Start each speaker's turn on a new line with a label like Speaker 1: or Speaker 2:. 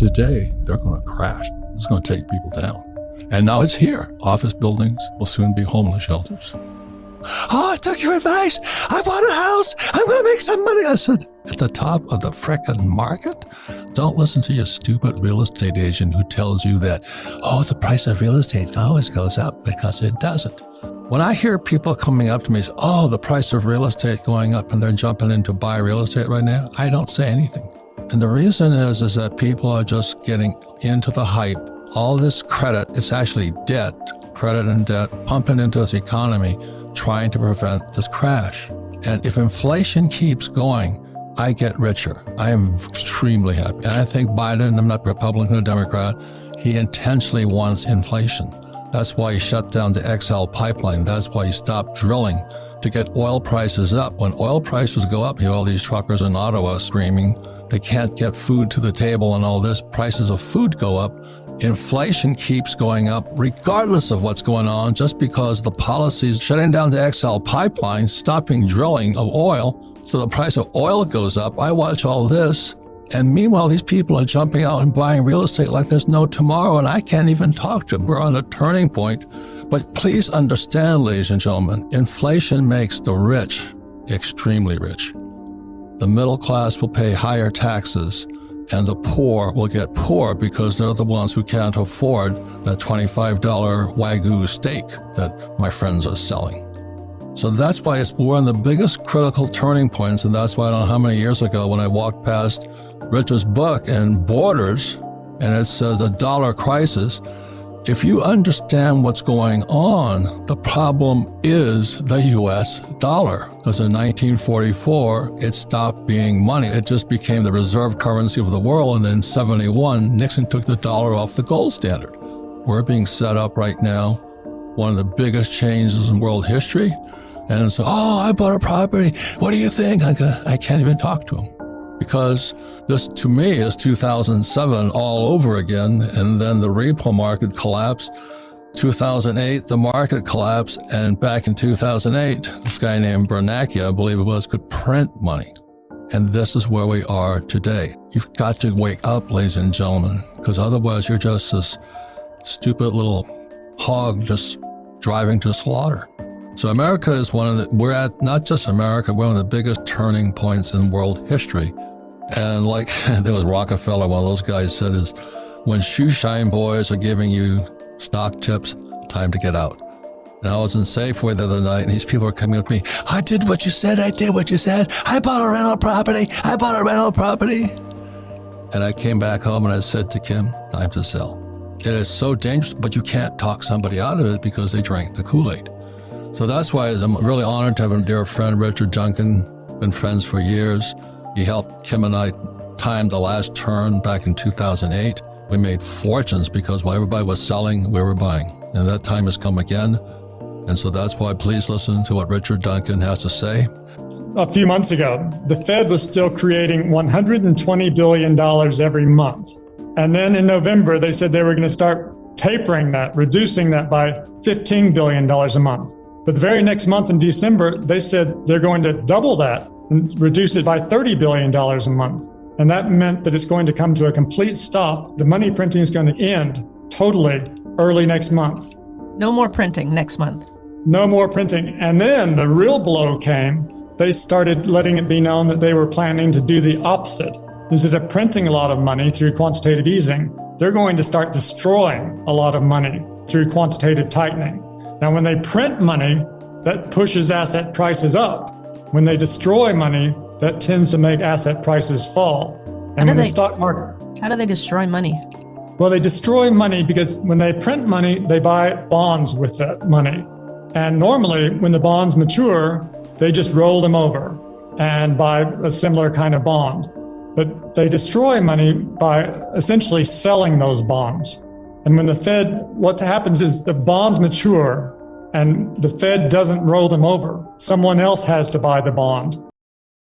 Speaker 1: today, they're going to crash. It's going to take people down. And now it's here. Office buildings will soon be homeless shelters. Oh, I took your advice. I bought a house. I'm going to make some money. I said, at the top of the frickin' market? Don't listen to your stupid real estate agent who tells you that, oh, the price of real estate always goes up, because it doesn't. When I hear people coming up to me and say, oh, the price of real estate going up and they're jumping in to buy real estate right now, I don't say anything. And the reason is that people are just getting into the hype. All this credit, it's actually debt, credit and debt, pumping into this economy, trying to prevent this crash. And if inflation keeps going, I get richer. I am extremely happy. And I think Biden, I'm not Republican or Democrat, he intentionally wants inflation. That's why he shut down the XL pipeline. That's why he stopped drilling to get oil prices up. When oil prices go up, you have all these truckers in Ottawa screaming they can't get food to the table and all this. Prices of food go up. Inflation keeps going up regardless of what's going on, just because the policies shutting down the XL pipeline, stopping drilling of oil, so the price of oil goes up. I watch all this, and meanwhile, these people are jumping out and buying real estate like there's no tomorrow, and I can't even talk to them. We're on a turning point. But please understand, ladies and gentlemen, inflation makes the rich extremely rich. The middle class will pay higher taxes, and the poor will get poor because they're the ones who can't afford that $25 Wagyu steak that my friends are selling. So that's why we're on the biggest critical turning points, and that's why I don't know how many years ago when I walked past Richard's book and Borders, and it says the dollar crisis. If you understand what's going on, the problem is the U.S. dollar. Because in 1944, it stopped being money. It just became the reserve currency of the world. And in 71, Nixon took the dollar off the gold standard. We're being set up right now, one of the biggest changes in world history. And so, oh, I bought a property. What do you think? I can't even talk to him. Because this, to me, is 2007 all over again, and then the repo market collapsed. 2008, the market collapsed, and back in 2008, this guy named Bernanke, I believe it was, could print money. And this is where we are today. You've got to wake up, ladies and gentlemen, because otherwise you're just this stupid little hog just driving to slaughter. So America is we're at, not just America, we're one of the biggest turning points in world history. And like there was Rockefeller, one of those guys said is, when shoe shine boys are giving you stock tips, time to get out. And I was in Safeway the other night, and these people are coming up to me, I did what you said, I did what you said. I bought a rental property. And I came back home and I said to Kim, time to sell. It is so dangerous, but you can't talk somebody out of it because they drank the Kool-Aid. So that's why I'm really honored to have a dear friend, Richard Duncan, been friends for years. He helped Kim and I time the last turn back in 2008. We made fortunes because while everybody was selling, we were buying. And that time has come again. And so that's why please listen to what Richard Duncan has to say.
Speaker 2: A few months ago, the Fed was still creating $120 billion every month. And then in November, they said they were going to start tapering that, reducing that by $15 billion a month. But the very next month in December, they said they're going to double that and reduce it by $30 billion a month. And that meant that it's going to come to a complete stop. The money printing is going to end totally early next month.
Speaker 3: No more printing next month.
Speaker 2: No more printing. And then the real blow came. They started letting it be known that they were planning to do the opposite. Instead of printing a lot of money through quantitative easing, they're going to start destroying a lot of money through quantitative tightening. Now, when they print money, that pushes asset prices up. When they destroy money, that tends to make asset prices fall. And when the stock market...
Speaker 3: How do they destroy money?
Speaker 2: Well, they destroy money because when they print money, they buy bonds with that money. And normally, when the bonds mature, they just roll them over and buy a similar kind of bond. But they destroy money by essentially selling those bonds. And when the Fed, what happens is the bonds mature and the Fed doesn't roll them over. Someone else has to buy the bond.